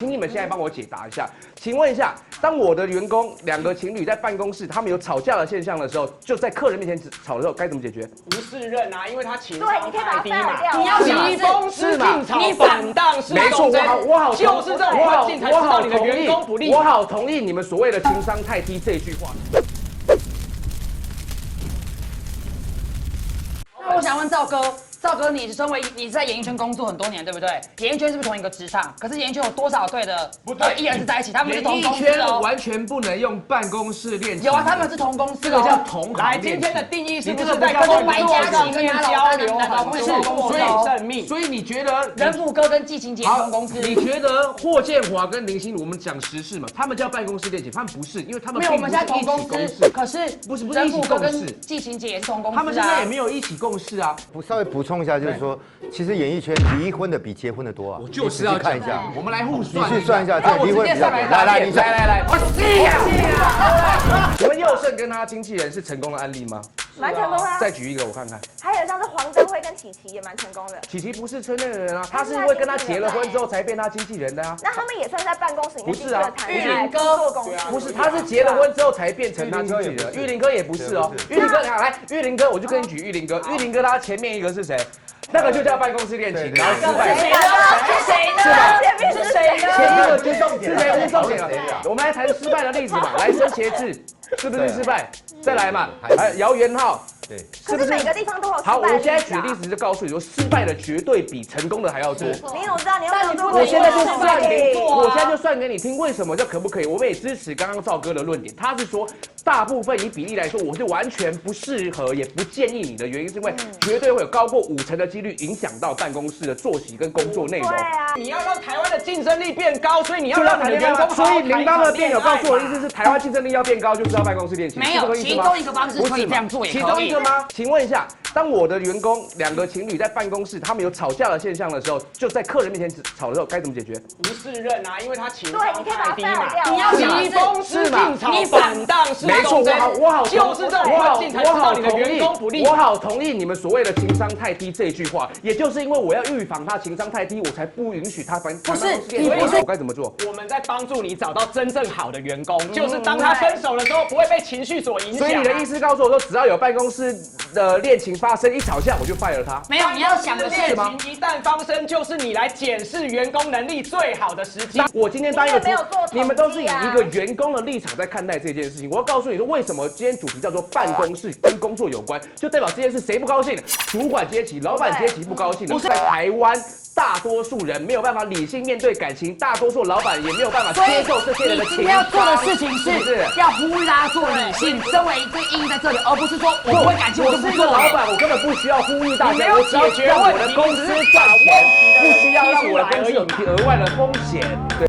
请你们现在帮我解答一下，请问一下，当我的员工两个情侣在办公室，他们有吵架的现象的时候，就在客人面前吵的时候，该怎么解决？不是任啊，因为他情对，你可以把它商太低嘛。掉。你要疾风知劲草，反荡是没错，我好，就是这种环境才知道你的员工不利。我好同意你们所谓的情商太低这一句话。那我想问赵哥。赵哥，你身为你在演艺圈工作很多年，对不对？演艺圈是不是同一个职场？可是演艺圈有多少对的艺人是在一起？他们是同公司演艺圈哦。完全不能用办公室恋情。有啊，他们是同公司，这个叫同行来，恋情。今天的定义是不是这个在工作上面交流很多生命？所以你觉得人富哥跟季晴姐同公司？你觉得霍建华跟林心如，我们讲时事嘛，他们叫办公室恋情，他们不是，因为他们没有，我们现在同公司，可是不是人富哥跟季晴姐也是同公司啊。他们现在也没有一起共事啊。我稍微补充一下，就是说，其实演艺圈离婚的比结婚的多啊。我就是要看一下，我们来互算，你去算一下，这离婚比较多。来，你来，我是呀。请问佑胜跟他经纪人是成功的案例吗？蛮成功的。再举一个我看看。还有像是黄登辉跟琪琪也蛮成功的。琪琪不是圈内的人啊，他是因为跟他结了婚之后才变他经纪人的啊。那他们也算在办公室里面。不是啊，玉林哥做公司。不是，他是结了婚之后才变成他经纪人。玉林哥也不是哦。玉林哥，来，玉林哥，我就跟你举玉林哥。玉林哥他前面一个是谁？那个就叫办公室恋情，然后失败。谁呢？是谁呢？是吧？前面是谁呢？前一个就是重点，是谁是重点了？我们来谈失败的例子嘛，来申茄志是不是失败？再来嘛，还有姚元浩。对，是不是每个地方都有失败？好，我现在举例子就告诉你说，失败的绝对比成功的还要多。你有知道你要怎么做？我现在就算给，我现在就算给你听，为什么叫可不可以？我们也支持刚刚赵哥的论点，他是说大部分以比例来说，我是完全不适合，也不建议你的原因，是因为绝对会有高过50%的几率影响到办公室的作息跟工作内容。对啊，你要让台湾的竞争力变高，所以你要让你的员工。所以铃铛的辩友告诉我的意思是，台湾竞争力要变高，就是要办公室恋情。没有，其中一个方式可以这样做，也可以。其中一个吗？请问一下，当我的员工两个情侣在办公室，他们有吵架的现象的时候，就在客人面前吵的时候，该怎么解决？不是任啊，因为他情商太低嘛。你要疾风知劲草，反荡是没错，我好就是这种环境才知道你的员工不利。我好同意你们所谓的情商太低这一句话，也就是因为我要预防他情商太低，我才不允许他不是，你不是我该怎么做？我们在帮助你找到真正好的员工，就是当他分手的时候不会被情绪所影响。所以你的意思告诉我说，只要有办公室的恋情发生，一吵架我就 fire 他。没有，你要想的是恋情一旦发生，就是你来检视员工能力最好的时机。我今天当一个你们都是以一个员工的立场在看待这件事情。我要告诉你说，为什么今天主题叫做办公室跟工作有关，就代表这件事谁不高兴？主管阶级、老板阶级不高兴。不是在台湾。大多数人没有办法理性面对感情，大多数老板也没有办法接受这些人的情绪。你今天要做的事情是要呼吁大家做理性，身为这意义在这里，而不是说我不会感情我就不做。老板，我根本不需要呼吁大家，我只要让我的公司赚钱，不需要让我的公司有额外的风险。对。